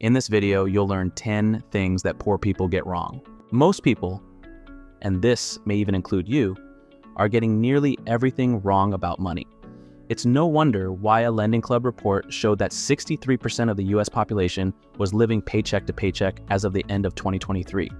In this video, you'll learn 10 things that poor people get wrong. Most people, and this may even include you, are getting nearly everything wrong about money. It's no wonder why a Lending Club report showed that 63% of the US population was living paycheck to paycheck as of the end of 2023.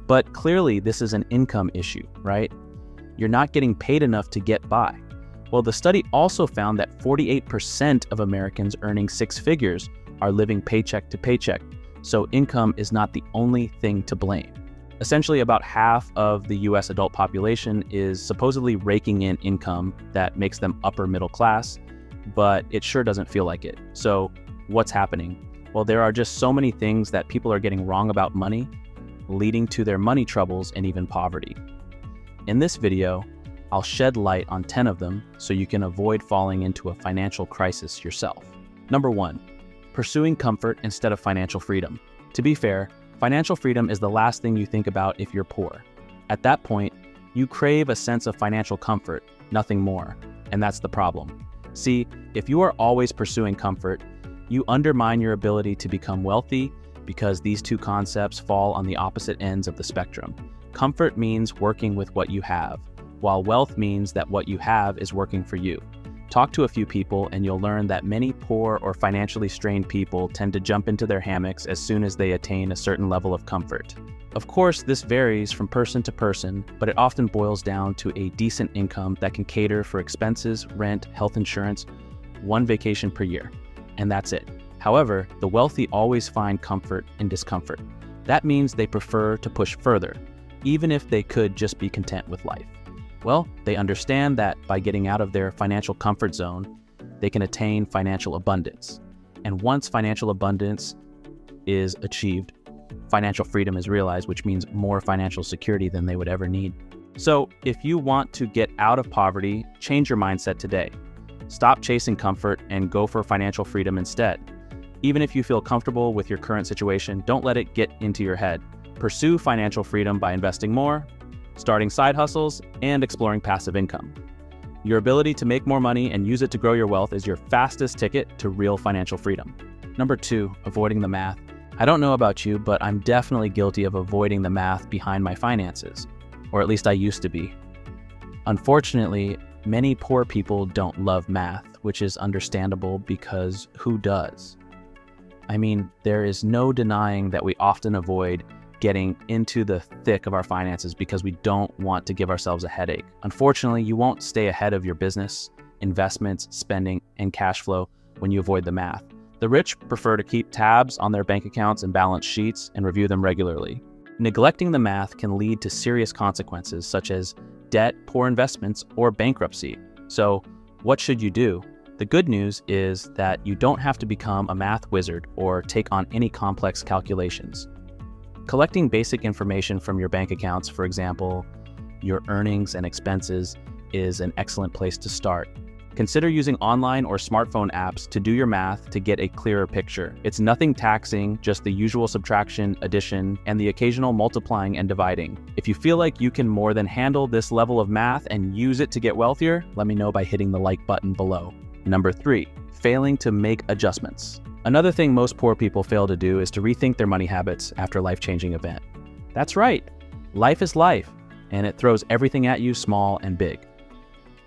But clearly this is an income issue, right? You're not getting paid enough to get by. Well, the study also found that 48% of Americans earning six figures are living paycheck to paycheck, so income is not the only thing to blame. Essentially, about half of the US adult population is supposedly raking in income that makes them upper middle class, but it sure doesn't feel like it. So what's happening? Well, there are just so many things that people are getting wrong about money, leading to their money troubles and even poverty. In this video, I'll shed light on 10 of them so you can avoid falling into a financial crisis yourself. Number 1, pursuing comfort instead of financial freedom. To be fair, financial freedom is the last thing you think about if you're poor. At that point, you crave a sense of financial comfort, nothing more, and that's the problem. See, if you are always pursuing comfort, you undermine your ability to become wealthy because these two concepts fall on the opposite ends of the spectrum. Comfort means working with what you have, while wealth means that what you have is working for you. Talk to a few people and you'll learn that many poor or financially strained people tend to jump into their hammocks as soon as they attain a certain level of comfort. Of course, this varies from person to person, but it often boils down to a decent income that can cater for expenses, rent, health insurance, one vacation per year, and that's it. However, the wealthy always find comfort in discomfort. That means they prefer to push further, even if they could just be content with life. Well, they understand that by getting out of their financial comfort zone, they can attain financial abundance. And once financial abundance is achieved, financial freedom is realized, which means more financial security than they would ever need. So if you want to get out of poverty, change your mindset today. Stop chasing comfort and go for financial freedom instead. Even if you feel comfortable with your current situation, don't let it get into your head. Pursue financial freedom by investing more, starting side hustles, and exploring passive income. Your ability to make more money and use it to grow your wealth is your fastest ticket to real financial freedom. Number 2, avoiding the math. I don't know about you, but I'm definitely guilty of avoiding the math behind my finances, or at least I used to be. Unfortunately, many poor people don't love math, which is understandable because who does? I mean, there is no denying that we often avoid getting into the thick of our finances because we don't want to give ourselves a headache. Unfortunately, you won't stay ahead of your business, investments, spending, and cash flow when you avoid the math. The rich prefer to keep tabs on their bank accounts and balance sheets and review them regularly. Neglecting the math can lead to serious consequences such as debt, poor investments, or bankruptcy. So what should you do? The good news is that you don't have to become a math wizard or take on any complex calculations. Collecting basic information from your bank accounts, for example, your earnings and expenses, is an excellent place to start. Consider using online or smartphone apps to do your math to get a clearer picture. It's nothing taxing, just the usual subtraction, addition, and the occasional multiplying and dividing. If you feel like you can more than handle this level of math and use it to get wealthier, let me know by hitting the like button below. Number 3, failing to make adjustments. Another thing most poor people fail to do is to rethink their money habits after a life-changing event. That's right, life is life, and it throws everything at you, small and big.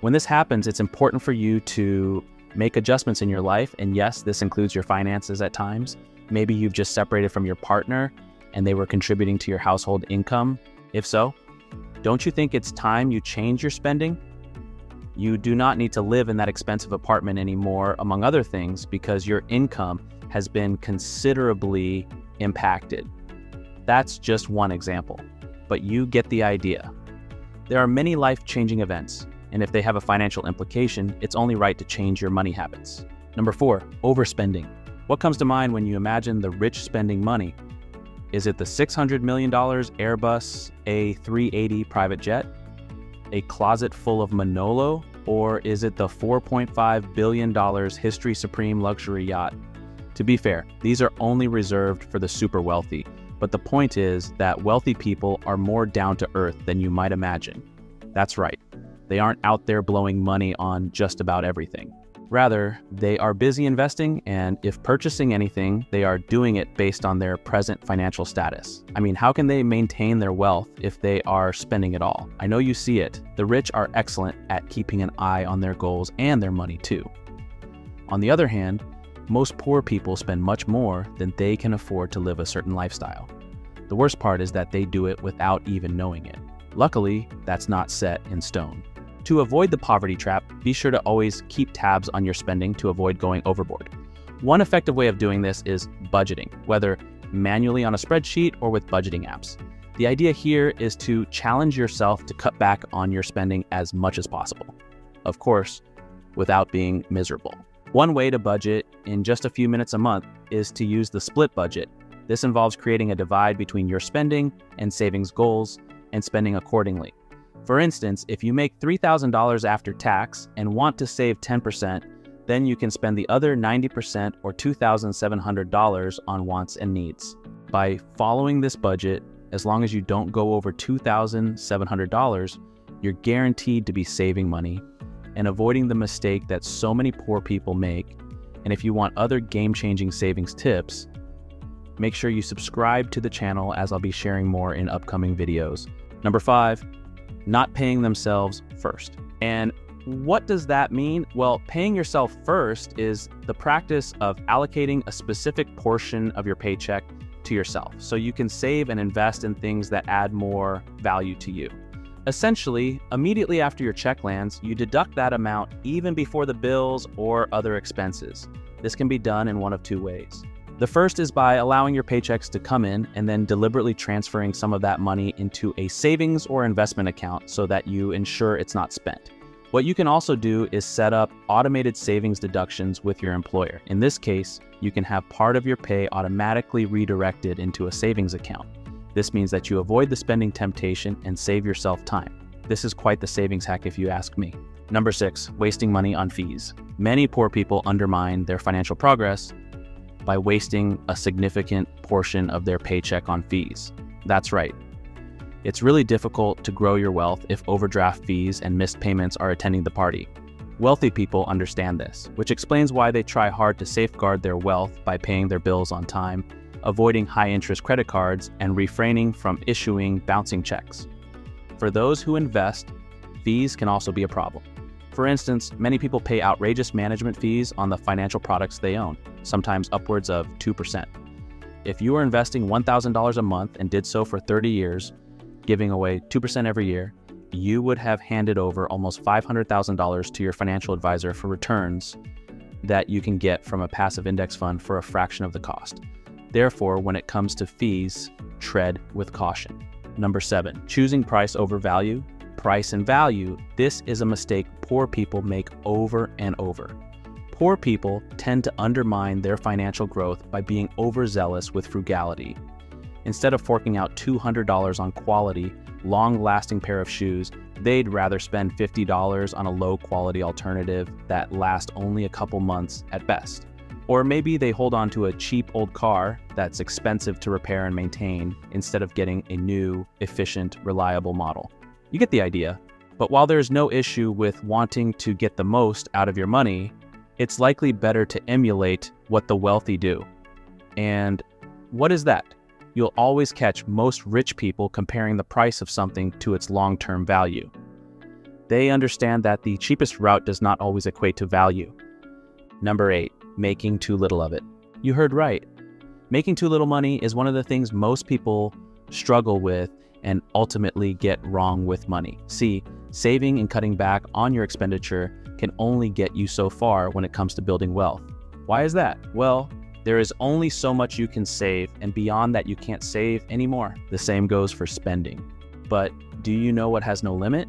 When this happens, it's important for you to make adjustments in your life, and yes, this includes your finances at times. Maybe you've just separated from your partner and they were contributing to your household income. If so, don't you think it's time you change your spending? You do not need to live in that expensive apartment anymore, among other things, because your income has been considerably impacted. That's just one example, but you get the idea. There are many life-changing events, and if they have a financial implication, it's only right to change your money habits. Number 4, overspending. What comes to mind when you imagine the rich spending money? Is it the $600 million Airbus A380 private jet? A closet full of Manolo, or is it the $4.5 billion History Supreme luxury yacht? To be fair, these are only reserved for the super wealthy, but the point is that wealthy people are more down to earth than you might imagine. That's right, they aren't out there blowing money on just about everything. Rather, they are busy investing, and if purchasing anything, they are doing it based on their present financial status. I mean, how can they maintain their wealth if they are spending it all? I know you see it. The rich are excellent at keeping an eye on their goals and their money too. On the other hand, most poor people spend much more than they can afford to live a certain lifestyle. The worst part is that they do it without even knowing it. Luckily, that's not set in stone. To avoid the poverty trap, be sure to always keep tabs on your spending to avoid going overboard. One effective way of doing this is budgeting, whether manually on a spreadsheet or with budgeting apps. The idea here is to challenge yourself to cut back on your spending as much as possible. Of course, without being miserable. One way to budget in just a few minutes a month is to use the split budget. This involves creating a divide between your spending and savings goals and spending accordingly. For instance, if you make $3,000 after tax and want to save 10%, then you can spend the other 90% or $2,700 on wants and needs. By following this budget, as long as you don't go over $2,700, you're guaranteed to be saving money and avoiding the mistake that so many poor people make. And if you want other game-changing savings tips, make sure you subscribe to the channel, as I'll be sharing more in upcoming videos. Number 5, not paying themselves first. And what does that mean? Well, paying yourself first is the practice of allocating a specific portion of your paycheck to yourself, so you can save and invest in things that add more value to you. Essentially, immediately after your check lands, you deduct that amount even before the bills or other expenses. This can be done in one of two ways. The first is by allowing your paychecks to come in and then deliberately transferring some of that money into a savings or investment account so that you ensure it's not spent. What you can also do is set up automated savings deductions with your employer. In this case, you can have part of your pay automatically redirected into a savings account. This means that you avoid the spending temptation and save yourself time. This is quite the savings hack if you ask me. Number 6, wasting money on fees. Many poor people undermine their financial progress by wasting a significant portion of their paycheck on fees. That's right. It's really difficult to grow your wealth if overdraft fees and missed payments are attending the party. Wealthy people understand this, which explains why they try hard to safeguard their wealth by paying their bills on time, avoiding high-interest credit cards, and refraining from issuing bouncing checks. For those who invest, fees can also be a problem. For instance, many people pay outrageous management fees on the financial products they own, sometimes upwards of 2%. If you are investing $1,000 a month and did so for 30 years, giving away 2% every year, you would have handed over almost $500,000 to your financial advisor for returns that you can get from a passive index fund for a fraction of the cost. Therefore, when it comes to fees, tread with caution. Number 7, choosing price over value. Price and value, this is a mistake poor people make over and over. Poor people tend to undermine their financial growth by being overzealous with frugality. Instead of forking out $200 on quality, long-lasting pair of shoes, they'd rather spend $50 on a low-quality alternative that lasts only a couple months at best. Or maybe they hold on to a cheap old car that's expensive to repair and maintain instead of getting a new, efficient, reliable model. You get the idea. But while there's no issue with wanting to get the most out of your money, it's likely better to emulate what the wealthy do. And what is that? You'll always catch most rich people comparing the price of something to its long-term value. They understand that the cheapest route does not always equate to value. Number 8, making too little of it. You heard right. Making too little money is one of the things most people struggle with and ultimately get wrong with money. See, saving and cutting back on your expenditure can only get you so far when it comes to building wealth. Why is that? Well, there is only so much you can save, and beyond that you can't save anymore. The same goes for spending. But do you know what has no limit?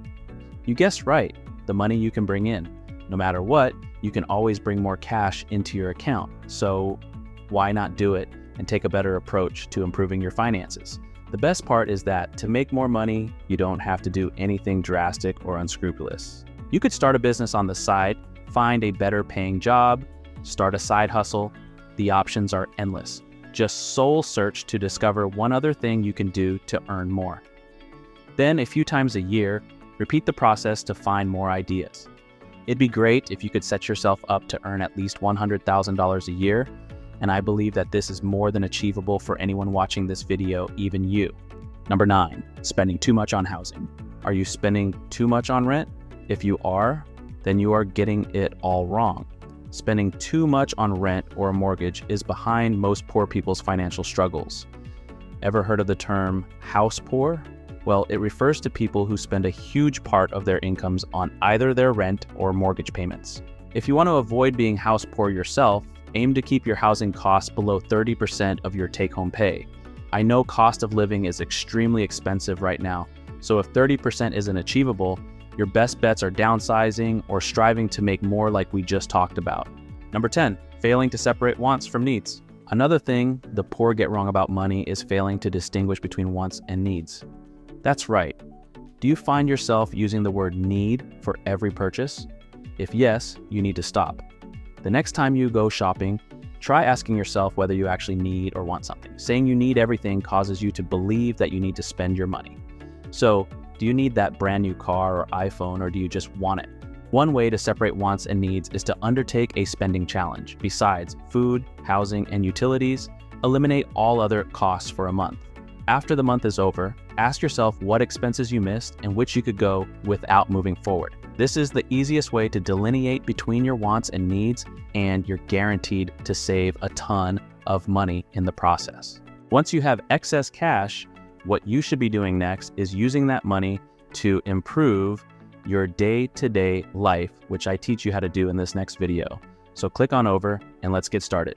You guessed right, the money you can bring in. No matter what, you can always bring more cash into your account. So why not do it and take a better approach to improving your finances? The best part is that to make more money, you don't have to do anything drastic or unscrupulous. You could start a business on the side, find a better paying job, start a side hustle. The options are endless. Just soul search to discover one other thing you can do to earn more. Then a few times a year, repeat the process to find more ideas. It'd be great if you could set yourself up to earn at least $100,000 a year, and I believe that this is more than achievable for anyone watching this video, even you. Number 9, spending too much on housing. Are you spending too much on rent? If you are, then you are getting it all wrong. Spending too much on rent or a mortgage is behind most poor people's financial struggles. Ever heard of the term house poor? Well, it refers to people who spend a huge part of their incomes on either their rent or mortgage payments. If you want to avoid being house poor yourself, aim to keep your housing costs below 30% of your take-home pay. I know cost of living is extremely expensive right now, so if 30% isn't achievable, your best bets are downsizing or striving to make more like we just talked about. Number 10, failing to separate wants from needs. Another thing the poor get wrong about money is failing to distinguish between wants and needs. That's right. Do you find yourself using the word need for every purchase? If yes, you need to stop. The next time you go shopping, try asking yourself whether you actually need or want something. Saying you need everything causes you to believe that you need to spend your money. So, do you need that brand new car or iPhone, or do you just want it? One way to separate wants and needs is to undertake a spending challenge. Besides food, housing, and utilities, eliminate all other costs for a month. After the month is over, ask yourself what expenses you missed and which you could go without moving forward. This is the easiest way to delineate between your wants and needs, and you're guaranteed to save a ton of money in the process. Once you have excess cash, what you should be doing next is using that money to improve your day-to-day life, which I teach you how to do in this next video. So click on over and let's get started.